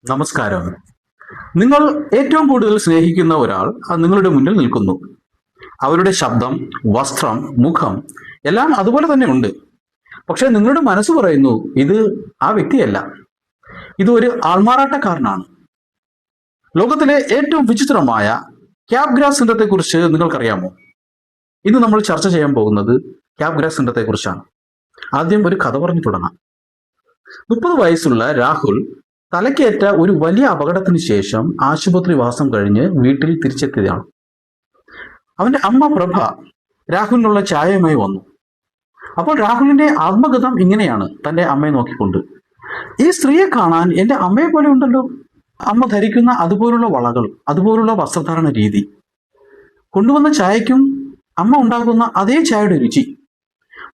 നമസ്കാരം. നിങ്ങൾ ഏറ്റവും കൂടുതൽ സ്നേഹിക്കുന്ന ഒരാൾ നിങ്ങളുടെ മുന്നിൽ നിൽക്കുന്നു. അവരുടെ ശബ്ദം, വസ്ത്രം, മുഖം എല്ലാം അതുപോലെ തന്നെ ഉണ്ട്. പക്ഷെ നിങ്ങളുടെ മനസ്സ് പറയുന്നു ഇത് ആ വ്യക്തിയല്ല, ഇത് ഒരു ആൾമാറാട്ടക്കാരനാണ്. ലോകത്തിലെ ഏറ്റവും വിചിത്രമായ ക്യാപ്ഗ്രാസ് സിൻഡ്രത്തെ കുറിച്ച് നിങ്ങൾക്കറിയാമോ? ഇന്ന് നമ്മൾ ചർച്ച ചെയ്യാൻ പോകുന്നത് ക്യാപ്ഗ്രാസ് സിൻഡ്രത്തെ കുറിച്ചാണ്. ആദ്യം ഒരു കഥ പറഞ്ഞു തുടങ്ങാം. 30 വയസ്സുള്ള രാഹുൽ തലക്കേറ്റ ഒരു വലിയ അപകടത്തിന് ശേഷം ആശുപത്രി വാസം കഴിഞ്ഞ് വീട്ടിൽ തിരിച്ചെത്തിയതാണ്. അവന്റെ അമ്മ പ്രഭ രാഹുലിനുള്ള ചായയുമായി വന്നു. അപ്പോൾ രാഹുലിന്റെ ആത്മകഥം ഇങ്ങനെയാണ് തന്റെ അമ്മയെ നോക്കിക്കൊണ്ട്: ഈ സ്ത്രീയെ കാണാൻ എന്റെ അമ്മയെ പോലെ ഉണ്ടല്ലോ. അമ്മ ധരിക്കുന്ന അതുപോലുള്ള വളകൾ, അതുപോലുള്ള വസ്ത്രധാരണ രീതി, കൊണ്ടുവന്ന ചായയ്ക്കും അമ്മ ഉണ്ടാക്കുന്ന അതേ ചായയുടെ രുചി.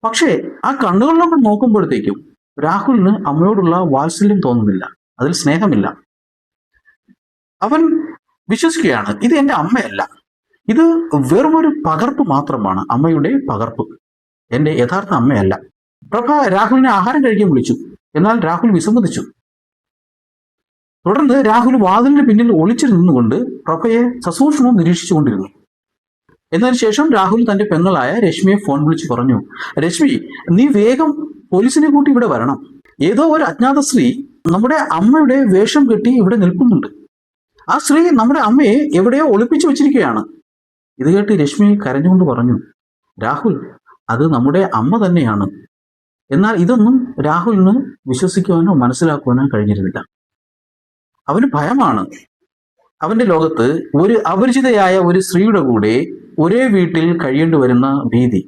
പക്ഷേ ആ കണ്ണുകളിലൊക്കെ നോക്കുമ്പോഴത്തേക്കും രാഹുലിന് അമ്മയോടുള്ള വാത്സല്യം തോന്നുന്നില്ല, അതിൽ സ്നേഹമില്ല. അവൻ വിശ്വസിക്കുകയാണ് ഇത് എന്റെ അമ്മയല്ല, ഇത് വെറുമൊരു പകർപ്പ് മാത്രമാണ്, അമ്മയുടെ പകർപ്പ്, എന്റെ യഥാർത്ഥ അമ്മയല്ല. പ്രഭ രാഹുലിനെ ആഹാരം കഴിക്കാൻ വിളിച്ചു. എന്നാൽ രാഹുൽ വിസമ്മതിച്ചു. തുടർന്ന് രാഹുൽ വാതിലിന് പിന്നിൽ ഒളിച്ചു നിന്നുകൊണ്ട് പ്രഭയെ സസൂക്ഷ്മം നിരീക്ഷിച്ചുകൊണ്ടിരുന്നു. എന്നതിന് ശേഷം രാഹുൽ തന്റെ പെങ്ങളായ രശ്മിയെ ഫോൺ വിളിച്ച് പറഞ്ഞു: രശ്മി, നീ വേഗം പോലീസിനെ കൂട്ടി ഇവിടെ വരണം. ഏതോ ഒരു അജ്ഞാത സ്ത്രീ നമ്മുടെ അമ്മയുടെ വേഷം കെട്ടി ഇവിടെ നിൽക്കുന്നുണ്ട്. ആ സ്ത്രീ നമ്മുടെ അമ്മയെ എവിടെയോ ഒളിപ്പിച്ചു വെച്ചിരിക്കുകയാണ്. ഇത് കേട്ട് രശ്മി കരഞ്ഞുകൊണ്ട് പറഞ്ഞു: രാഹുൽ, അത് നമ്മുടെ അമ്മ തന്നെയാണ്. എന്നാൽ ഇതൊന്നും രാഹുലിന് വിശ്വസിക്കുവാനോ മനസ്സിലാക്കുവാനോ കഴിഞ്ഞിരുന്നില്ല. അവന് ഭയമാണ്. അവന്റെ ലോകത്ത് ഒരു അപരിചിതയായ ഒരു സ്ത്രീയുടെ കൂടെ ഒരേ വീട്ടിൽ കഴിയേണ്ടി വരുന്ന ഭീതി.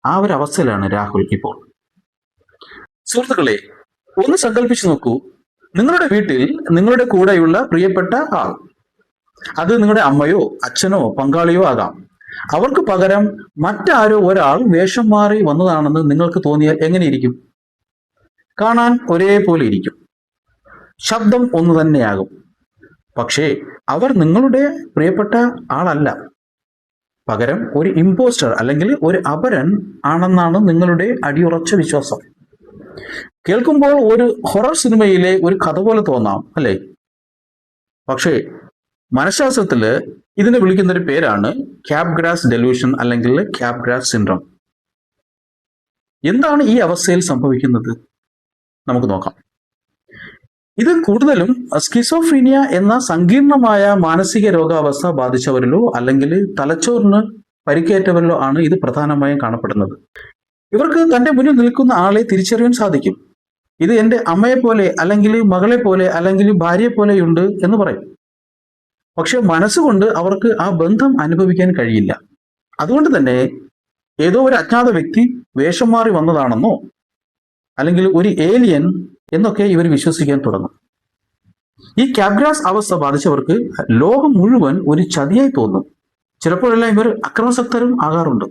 ആ ഒരു അവസ്ഥയിലാണ് രാഹുൽ ഇപ്പോൾ. സുഹൃത്തുക്കളെ, ഒന്ന് സങ്കല്പിച്ചു നോക്കൂ. നിങ്ങളുടെ വീട്ടിൽ നിങ്ങളുടെ കൂടെയുള്ള പ്രിയപ്പെട്ട ആൾ, അത് നിങ്ങളുടെ അമ്മയോ അച്ഛനോ പങ്കാളിയോ ആകാം. അവർക്ക് പകരം മറ്റാരോ ഒരാൾ വേഷം മാറി വന്നതാണെന്ന് നിങ്ങൾക്ക് തോന്നിയാൽ എങ്ങനെയിരിക്കും? കാണാൻ ഒരേപോലെ ഇരിക്കും, ശബ്ദം ഒന്ന് തന്നെയാകും. പക്ഷേ അവർ നിങ്ങളുടെ പ്രിയപ്പെട്ട ആളല്ല, പകരം ഒരു ഇമ്പോസ്റ്റർ അല്ലെങ്കിൽ ഒരു അപരൻ ആണെന്നാണ് നിങ്ങളുടെ അടിയുറച്ച വിശ്വാസം. കേൾക്കുമ്പോൾ ഒരു ഹൊറർ സിനിമയിലെ ഒരു കഥ പോലെ തോന്നാം, അല്ലേ? പക്ഷേ മനഃശാസ്ത്രത്തില് ഇതിനെ വിളിക്കുന്ന ഒരു പേരാണ് ക്യാപ്ഗ്രാസ് ഡെലൂഷൻ അല്ലെങ്കിൽ ക്യാപ്ഗ്രാസ് സിൻഡ്രോം. എന്താണ് ഈ അവസ്ഥയിൽ സംഭവിക്കുന്നത്? നമുക്ക് നോക്കാം. ഇത് കൂടുതലും സ്കിസോഫ്രീനിയ എന്ന സങ്കീർണമായ മാനസിക രോഗാവസ്ഥ ബാധിച്ചവരിലോ അല്ലെങ്കിൽ തലച്ചോറിന് പരിക്കേറ്റവരിലോ ആണ് ഇത് പ്രധാനമായും കാണപ്പെടുന്നത്. ഇവർക്ക് തന്റെ മുന്നിൽ നിൽക്കുന്ന ആളെ തിരിച്ചറിയാൻ സാധിക്കും. ഇത് എന്റെ അമ്മയെ പോലെ അല്ലെങ്കിൽ മകളെ പോലെ അല്ലെങ്കിൽ ഭാര്യയെ പോലെയുണ്ട് എന്ന് പറയും. പക്ഷെ മനസ്സുകൊണ്ട് അവർക്ക് ആ ബന്ധം അനുഭവിക്കാൻ കഴിയില്ല. അതുകൊണ്ട് തന്നെ ഏതോ ഒരു അജ്ഞാത വ്യക്തി വേഷം മാറി വന്നതാണെന്നോ അല്ലെങ്കിൽ ഒരു ഏലിയൻ എന്നൊക്കെ ഇവർ വിശ്വസിക്കാൻ തുടങ്ങും. ഈ ക്യാപ്ഗ്രാസ് അവസ്ഥ ബാധിച്ചവർക്ക് ലോകം മുഴുവൻ ഒരു ചതിയായി തോന്നും. ചിലപ്പോഴെല്ലാം ഇവർ അക്രമാസക്തരും ആകാറുണ്ട്.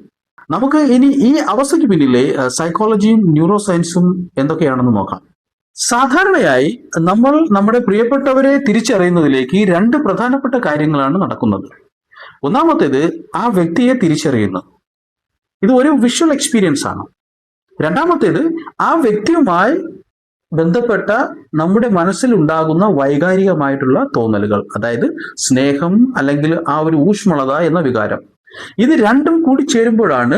നമുക്ക് ഇനി ഈ അവസ്ഥയ്ക്ക് പിന്നിലെ സൈക്കോളജിയും ന്യൂറോ സയൻസും എന്തൊക്കെയാണെന്ന് നോക്കാം. സാധാരണയായി നമ്മൾ നമ്മുടെ പ്രിയപ്പെട്ടവരെ തിരിച്ചറിയുന്നതിലേക്ക് 2 പ്രധാനപ്പെട്ട കാര്യങ്ങളാണ് നടക്കുന്നത്. ഒന്നാമത്തേത് ആ വ്യക്തിയെ തിരിച്ചറിയുന്നു. ഇത് ഒരു വിഷ്വൽ എക്സ്പീരിയൻസ് ആണ്. രണ്ടാമത്തേത് ആ വ്യക്തിയുമായി ബന്ധപ്പെട്ട നമ്മുടെ മനസ്സിൽ ഉണ്ടാകുന്ന വൈകാരികമായിട്ടുള്ള തോന്നലുകൾ, അതായത് സ്നേഹം അല്ലെങ്കിൽ ആ ഒരു ഊഷ്മളത എന്ന വികാരം. ഇത് രണ്ടും കൂടി ചേരുമ്പോഴാണ്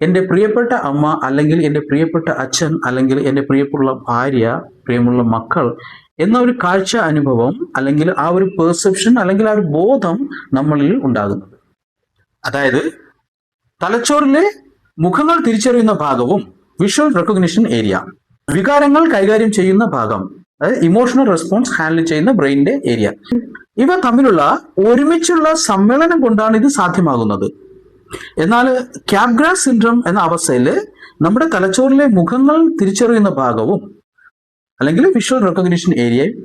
എൻ്റെ പ്രിയപ്പെട്ട അമ്മ അല്ലെങ്കിൽ എൻ്റെ പ്രിയപ്പെട്ട അച്ഛൻ അല്ലെങ്കിൽ എൻ്റെ പ്രിയപ്പെട്ട ഭാര്യ, പ്രിയമുള്ള മക്കൾ എന്ന ഒരു കാഴ്ച അനുഭവം അല്ലെങ്കിൽ ആ ഒരു പെർസെപ്ഷൻ അല്ലെങ്കിൽ ആ ഒരു ബോധം നമ്മളിൽ ഉണ്ടാകുന്നത്. അതായത് തലച്ചോറിലെ മുഖങ്ങൾ തിരിച്ചറിയുന്ന ഭാഗവും വിഷ്വൽ റെക്കഗ്നിഷൻ ഏരിയ, വികാരങ്ങൾ കൈകാര്യം ചെയ്യുന്ന ഭാഗം, അതായത് ഇമോഷണൽ റെസ്പോൺസ് ഹാൻഡിൽ ചെയ്യുന്ന ബ്രെയിനിന്റെ ഏരിയ, ഇവ തമ്മിലുള്ള ഒരുമിച്ചുള്ള സമ്മേളനം കൊണ്ടാണ് ഇത് സാധ്യമാകുന്നത്. എന്നാൽ ക്യാപ്ഗ്രാസ് സിൻഡ്രോം എന്ന അവസ്ഥയിൽ നമ്മുടെ തലച്ചോറിലെ മുഖങ്ങൾ തിരിച്ചറിയുന്ന ഭാഗവും അല്ലെങ്കിൽ വിഷ്വൽ റെക്കഗ്നിഷൻ ഏരിയയും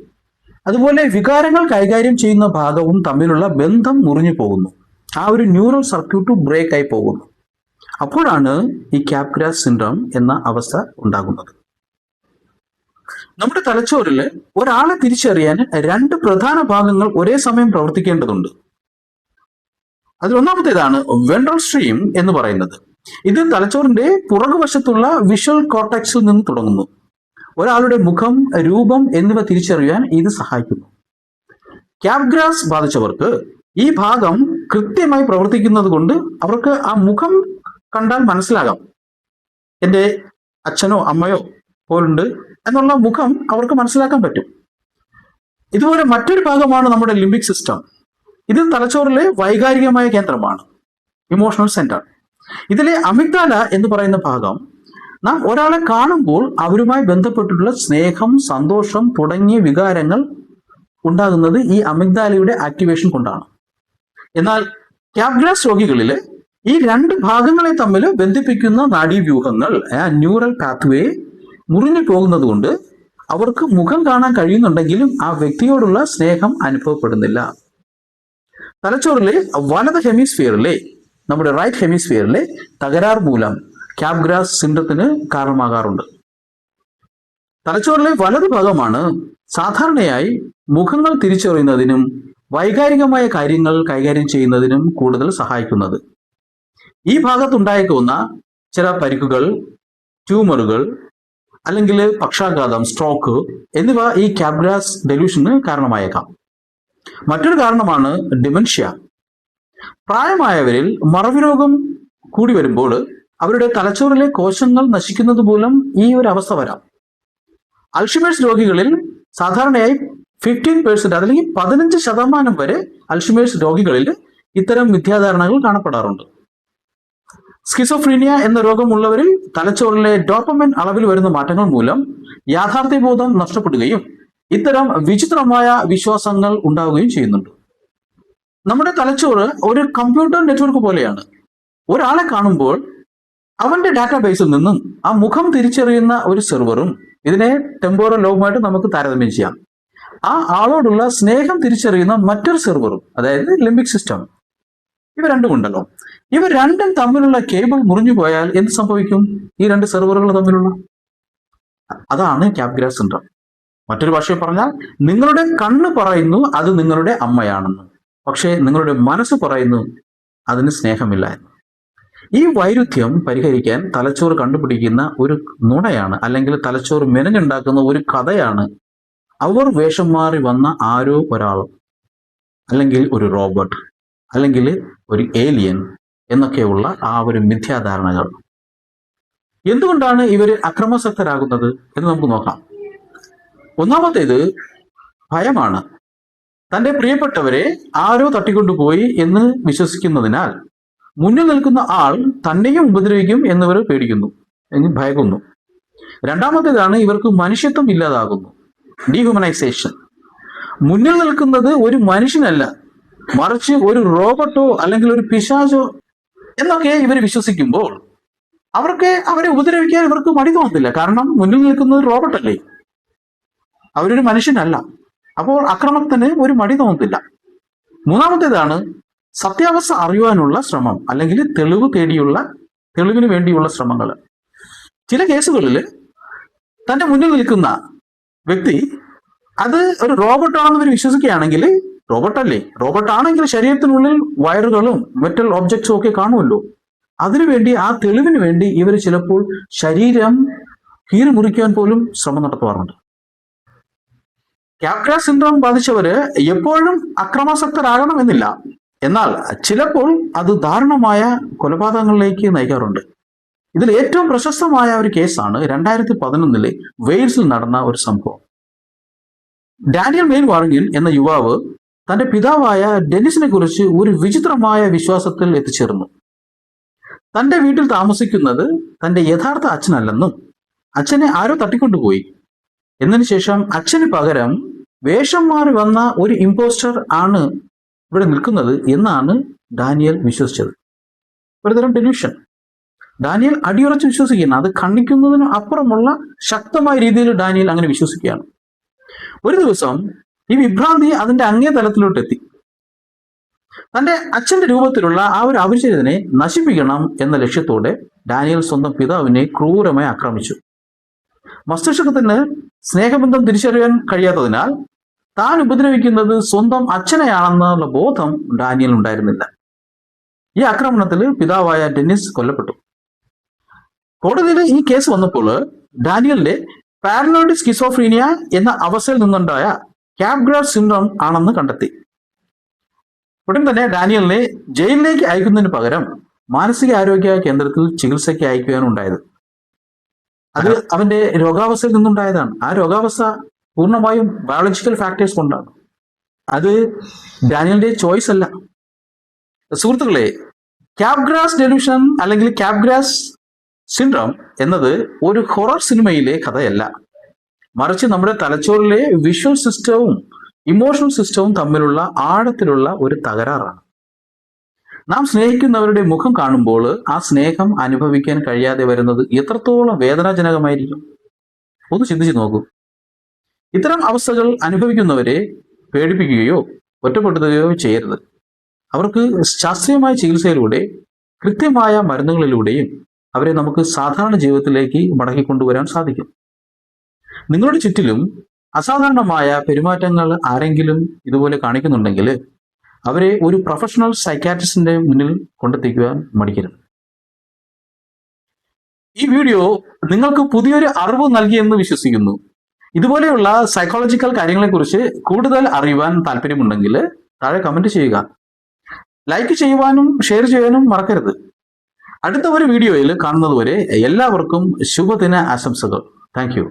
അതുപോലെ വികാരങ്ങൾ കൈകാര്യം ചെയ്യുന്ന ഭാഗവും തമ്മിലുള്ള ബന്ധം മുറിഞ്ഞു പോകുന്നു. ആ ഒരു ന്യൂറൽ സർക്യൂട്ട് ബ്രേക്ക് ആയി പോകുന്നു. അപ്പോഴാണ് ഈ ക്യാപ്ഗ്രാസ് സിൻഡ്രോം എന്ന അവസ്ഥ ഉണ്ടാകുന്നത്. നമ്മുടെ തലച്ചോറിൽ ഒരാളെ തിരിച്ചറിയാൻ 2 പ്രധാന ഭാഗങ്ങൾ ഒരേ സമയം പ്രവർത്തിക്കേണ്ടതുണ്ട്. അതിലൊന്നാമത്തേതാണ് വെൻട്രൽ സ്ട്രീം എന്ന് പറയുന്നത്. ഇത് തലച്ചോറിന്റെ പുറകുവശത്തുള്ള വിഷ്വൽ കോർട്ടക്സിൽ നിന്ന് തുടങ്ങുന്നു. ഒരാളുടെ മുഖം, രൂപം എന്നിവ തിരിച്ചറിയാൻ ഇത് സഹായിക്കുന്നു. ക്യാപ്ഗ്രാസ് ബാധിച്ചവർക്ക് ഈ ഭാഗം കൃത്യമായി പ്രവർത്തിക്കുന്നത് കൊണ്ട് അവർക്ക് ആ മുഖം കണ്ടാൽ മനസ്സിലാകാം, എൻ്റെ അച്ഛനോ അമ്മയോ പോലുണ്ട് എന്നുള്ള മുഖം അവർക്ക് മനസ്സിലാക്കാൻ പറ്റും. ഇതുപോലെ മറ്റൊരു ഭാഗമാണ് നമ്മുടെ ലിംബിക് സിസ്റ്റം. ഇത് തലച്ചോറിലെ വൈകാരികമായ കേന്ദ്രമാണ്, ഇമോഷണൽ സെന്റർ. ഇതിലെ അമിഗ്ഡാല എന്ന് പറയുന്ന ഭാഗം നാം ഒരാളെ കാണുമ്പോൾ അവരുമായി ബന്ധപ്പെട്ടിട്ടുള്ള സ്നേഹം, സന്തോഷം തുടങ്ങിയ വികാരങ്ങൾ ഉണ്ടാകുന്നത് ഈ അമിഗ്ഡാലയുടെ ആക്ടിവേഷൻ കൊണ്ടാണ്. എന്നാൽ ക്യാപ്ഗ്രാസ് രോഗികളിൽ ഈ രണ്ട് ഭാഗങ്ങളെ തമ്മിൽ ബന്ധിപ്പിക്കുന്ന നാഡീവ്യൂഹങ്ങൾ, ന്യൂറൽ പാത്വേ മുറിഞ്ഞു പോകുന്നത് കൊണ്ട് അവർക്ക് മുഖം കാണാൻ കഴിയുന്നുണ്ടെങ്കിലും ആ വ്യക്തിയോടുള്ള സ്നേഹം അനുഭവപ്പെടുന്നില്ല. തലച്ചോറിലെ വലത് ഹെമിസ്ഫിയറിലെ, നമ്മുടെ റൈറ്റ് ഹെമിസ്ഫിയറിലെ തകരാർ മൂലം ക്യാപ്ഗ്രാസ് സിൻഡ്രത്തിന് കാരണമാകാറുണ്ട്. തലച്ചോറിലെ വലത് ഭാഗമാണ് സാധാരണയായി മുഖങ്ങൾ തിരിച്ചറിയുന്നതിനും വൈകാരികമായ കാര്യങ്ങൾ കൈകാര്യം ചെയ്യുന്നതിനും കൂടുതൽ സഹായിക്കുന്നത്. ഈ ഭാഗത്തുണ്ടായേക്കുന്ന ചില പരിക്കുകൾ, ട്യൂമറുകൾ അല്ലെങ്കിൽ പക്ഷാഘാതം, സ്ട്രോക്ക് എന്നിവ ഈ ക്യാപ്ഗ്രാസ് ഡെലൂഷന് കാരണമായേക്കാം. മറ്റൊരു കാരണമാണ് ഡിമെൻഷ്യ. പ്രായമായവരിൽ മറവി രോഗം കൂടി വരുമ്പോൾ അവരുടെ തലച്ചോറിലെ കോശങ്ങൾ നശിക്കുന്നത് മൂലം ഈ ഒരു അവസ്ഥ വരാം. അൽഷിമേഴ്സ് രോഗികളിൽ സാധാരണയായി 15% അല്ലെങ്കിൽ 15% വരെ അൽഷിമേഴ്സ് രോഗികളിൽ ഇത്തരം മിഥ്യാധാരണകൾ കാണപ്പെടാറുണ്ട്. സ്കിസോഫ്രീനിയ എന്ന രോഗമുള്ളവരിൽ തലച്ചോറിലെ ഡോപ്പമിൻ അളവിൽ വരുന്ന മാറ്റങ്ങൾ മൂലം യാഥാർത്ഥ്യബോധം നഷ്ടപ്പെടുകയും ഇത്തരം വിചിത്രമായ വിശ്വാസങ്ങൾ ഉണ്ടാവുകയും ചെയ്യുന്നുണ്ട്. നമ്മുടെ തലച്ചോറ് ഒരു കമ്പ്യൂട്ടർ നെറ്റ്വർക്ക് പോലെയാണ്. ഒരാളെ കാണുമ്പോൾ അവന്റെ ഡാറ്റാബേസിൽ നിന്നും ആ മുഖം തിരിച്ചറിയുന്ന ഒരു സെർവറും, ഇതിനെ ടെമ്പോറൽ ലോബുമായിട്ട് നമുക്ക് താരതമ്യം ചെയ്യാം, ആ ആളോടുള്ള സ്നേഹം തിരിച്ചറിയുന്ന മറ്റൊരു സെർവറും, അതായത് ലിംബിക് സിസ്റ്റം, ഇവ രണ്ടും ഉണ്ടല്ലോ. ഇവ രണ്ടും തമ്മിലുള്ള കേബിൾ മുറിഞ്ഞു പോയാൽ എന്ത് സംഭവിക്കും? ഈ രണ്ട് സെർവറുകൾ തമ്മിലുള്ള, അതാണ് ക്യാപ്ഗ്രാസ് സിൻഡ്രം. മറ്റൊരു ഭാഷയിൽ പറഞ്ഞാൽ, നിങ്ങളുടെ കണ്ണ് പറയുന്നു അത് നിങ്ങളുടെ അമ്മയാണെന്ന്, പക്ഷേ നിങ്ങളുടെ മനസ്സ് പറയുന്നു അതിന് സ്നേഹമില്ല എന്ന്. ഈ വൈരുദ്ധ്യം പരിഹരിക്കാൻ തലച്ചോറ് കണ്ടുപിടിക്കുന്ന ഒരു നുണയാണ്, അല്ലെങ്കിൽ തലച്ചോറ് മെനഞ്ഞുണ്ടാക്കുന്ന ഒരു കഥയാണ് അവർ വേഷം മാറി വന്ന ആരോ ഒരാൾ, അല്ലെങ്കിൽ ഒരു റോബോട്ട്, അല്ലെങ്കിൽ ഒരു ഏലിയൻ എന്നൊക്കെയുള്ള ആ ഒരു മിഥ്യാധാരണകൾ. എന്തുകൊണ്ടാണ് ഇവർ അക്രമാസക്തരാകുന്നത് എന്ന് നമുക്ക് നോക്കാം. ഒന്നാമത്തേത് ഭയമാണ്. തൻ്റെ പ്രിയപ്പെട്ടവരെ ആരോ തട്ടിക്കൊണ്ടുപോയി എന്ന് വിശ്വസിക്കുന്നതിനാൽ മുന്നിൽ നിൽക്കുന്ന ആൾ തന്നെയും ഉപദ്രവിക്കും എന്നിവർ പേടിക്കുന്നു, ഭയക്കുന്നു. രണ്ടാമത്തേതാണ് ഇവർക്ക് മനുഷ്യത്വം ഇല്ലാതാകുന്നു, ഡീഹ്യൂമനൈസേഷൻ. മുന്നിൽ നിൽക്കുന്നത് ഒരു മനുഷ്യനല്ല, മറിച്ച് ഒരു റോബോട്ടോ അല്ലെങ്കിൽ ഒരു പിശാചോ എന്നൊക്കെ ഇവർ വിശ്വസിക്കുമ്പോൾ അവരെ ഉപദ്രവിക്കാൻ ഇവർക്ക് മടി തോന്നത്തില്ല. കാരണം മുന്നിൽ നിൽക്കുന്നത് റോബോട്ടല്ലേ, അവരൊരു മനുഷ്യനല്ല. അപ്പോൾ അക്രമത്തിന് ഒരു മടി തോന്നത്തില്ല. മൂന്നാമത്തേതാണ് സത്യാവസ്ഥ അറിയുവാനുള്ള ശ്രമം, അല്ലെങ്കിൽ തെളിവിന് വേണ്ടിയുള്ള ശ്രമങ്ങൾ. ചില കേസുകളിൽ തന്റെ മുന്നിൽ നിൽക്കുന്ന വ്യക്തി അത് ഒരു റോബോട്ടാണെന്ന് ഇവർ വിശ്വസിക്കുകയാണെങ്കിൽ, റോബോട്ടാണെങ്കിൽ ശരീരത്തിനുള്ളിൽ വയറുകളും മെറ്റൽ ഒബ്ജക്ട്സും ഒക്കെ കാണുമല്ലോ, അതിനുവേണ്ടി, ആ തെളിവിന് വേണ്ടി ഇവർ ചിലപ്പോൾ ശരീരം കീറി മുറിക്കാൻ പോലും ശ്രമം നടത്താറുണ്ട്. ക്യാപ്ഗ്രാസ് സിൻഡ്രോം ബാധിച്ചവര് എപ്പോഴും അക്രമാസക്തരാകണമെന്നില്ല, എന്നാൽ ചിലപ്പോൾ അത് ദാരുണമായ കൊലപാതകങ്ങളിലേക്ക് നയിക്കാറുണ്ട്. ഇതിൽ ഏറ്റവും പ്രശസ്തമായ ഒരു കേസാണ് 2011 വെയിൽസിൽ നടന്ന ഒരു സംഭവം. ഡാനിയൽ മെയിൽ വാർഗിൻ എന്ന യുവാവ് തന്റെ പിതാവായ ഡെന്നിസിനെ കുറിച്ച് ഒരു വിചിത്രമായ വിശ്വാസത്തിൽ എത്തിച്ചേർന്നു. തന്റെ വീട്ടിൽ താമസിക്കുന്നത് തന്റെ യഥാർത്ഥ അച്ഛനല്ലെന്നും അച്ഛനെ ആരോ തട്ടിക്കൊണ്ടുപോയി എന്നതിന് ശേഷം അച്ഛന് പകരം വേഷം മാറി വന്ന ഒരു ഇമ്പോസ്റ്റർ ആണ് ഇവിടെ നിൽക്കുന്നത് എന്നാണ് ഡാനിയൽ വിശ്വസിച്ചത്. ഒരുതരം ഡെലൂഷൻ. ഡാനിയൽ അടിയുറച്ച് വിശ്വസിക്കുകയാണ്. അത് ഖണ്ഡിക്കുന്നതിന് അപ്പുറമുള്ള ശക്തമായ രീതിയിൽ ഡാനിയൽ അങ്ങനെ വിശ്വസിക്കുകയാണ്. ഒരു ദിവസം ഈ വിഭ്രാന്തി അതിന്റെ അങ്ങേ തലത്തിലോട്ടെത്തി. തന്റെ അച്ഛന്റെ രൂപത്തിലുള്ള ആ ഒരു അവിചാരിതനെ നശിപ്പിക്കണം എന്ന ലക്ഷ്യത്തോടെ ഡാനിയൽ സ്വന്തം പിതാവിനെ ക്രൂരമായി ആക്രമിച്ചു. മസ്തിഷ്കത്തിന് സ്നേഹബന്ധം തിരിച്ചറിയാൻ കഴിയാത്തതിനാൽ താൻ ഉപദ്രവിക്കുന്നത് സ്വന്തം അച്ഛനെയാണെന്നുള്ള ബോധം ഡാനിയൽ ഉണ്ടായിരുന്നില്ല. ഈ ആക്രമണത്തിൽ പിതാവായ ഡെന്നിസ് കൊല്ലപ്പെട്ടു. കോടതിയിൽ ഈ കേസ് വന്നപ്പോൾ ഡാനിയലിന്റെ പാരനോയിഡ് സ്കിസോഫ്രീനിയ എന്ന അവസ്ഥയിൽ നിന്നുണ്ടായ ക്യാപ്ഗ്രാസ് സിൻഡ്രോം ആണെന്ന് കണ്ടെത്തി. ഉടൻ തന്നെ ഡാനിയലിനെ ജയിലിലേക്ക് അയക്കുന്നതിന് പകരം മാനസികാരോഗ്യ കേന്ദ്രത്തിൽ ചികിത്സയ്ക്ക് അയക്കുകയാണ് ഉണ്ടായത്. അത് അവന്റെ രോഗാവസ്ഥയിൽ നിന്നുണ്ടായതാണ്. ആ രോഗാവസ്ഥ പൂർണ്ണമായും ബയോളജിക്കൽ ഫാക്ടേഴ്സ് കൊണ്ടാണ്. അത് ഡാനിയലിന്റെ ചോയ്സ് അല്ല. സുഹൃത്തുക്കളെ, ക്യാപ്ഗ്രാസ് ഡെലൂഷൻ അല്ലെങ്കിൽ ക്യാപ്ഗ്രാസ് സിൻഡ്രോം എന്നത് ഒരു ഹൊറർ സിനിമയിലെ കഥയല്ല, മറിച്ച് നമ്മുടെ തലച്ചോറിലെ വിഷ്വൽ സിസ്റ്റവും ഇമോഷണൽ സിസ്റ്റവും തമ്മിലുള്ള ആഴത്തിലുള്ള ഒരു തകരാറാണ്. നാം സ്നേഹിക്കുന്നവരുടെ മുഖം കാണുമ്പോൾ ആ സ്നേഹം അനുഭവിക്കാൻ കഴിയാതെ വരുന്നത് എത്രത്തോളം വേദനാജനകമായിരിക്കും. ഒന്ന് ചിന്തിച്ചു നോക്കൂ. ഇത്തരം അവസ്ഥകൾ അനുഭവിക്കുന്നവരെ പേടിപ്പിക്കുകയോ ഒറ്റപ്പെടുത്തുകയോ ചെയ്യരുത്. അവർക്ക് ശാസ്ത്രീയമായ ചികിത്സയിലൂടെ കൃത്യമായ മരുന്നുകളിലൂടെയും അവരെ നമുക്ക് സാധാരണ ജീവിതത്തിലേക്ക് മടക്കിക്കൊണ്ടുവരാൻ സാധിക്കും. നിങ്ങളുടെ ചുറ്റിലും അസാധാരണമായ പെരുമാറ്റങ്ങൾ ആരെങ്കിലും ഇതുപോലെ കാണിക്കുന്നുണ്ടെങ്കിൽ അവരെ ഒരു പ്രൊഫഷണൽ സൈക്കാട്രിസ്റ്റിന്റെ മുന്നിൽ കൊണ്ടെത്തിക്കുവാൻ മടിക്കരുത്. ഈ വീഡിയോ നിങ്ങൾക്ക് പുതിയൊരു അറിവ് നൽകിയെന്ന് വിശ്വസിക്കുന്നു. ഇതുപോലെയുള്ള സൈക്കോളജിക്കൽ കാര്യങ്ങളെക്കുറിച്ച് കൂടുതൽ അറിയുവാൻ താല്പര്യമുണ്ടെങ്കിൽ താഴെ കമന്റ് ചെയ്യുക. ലൈക്ക് ചെയ്യുവാനും ഷെയർ ചെയ്യാനും മറക്കരുത്. അടുത്ത ഒരു വീഡിയോയിൽ കാണുന്നതുവരെ എല്ലാവർക്കും ശുഭദിന ആശംസകൾ. Thank you.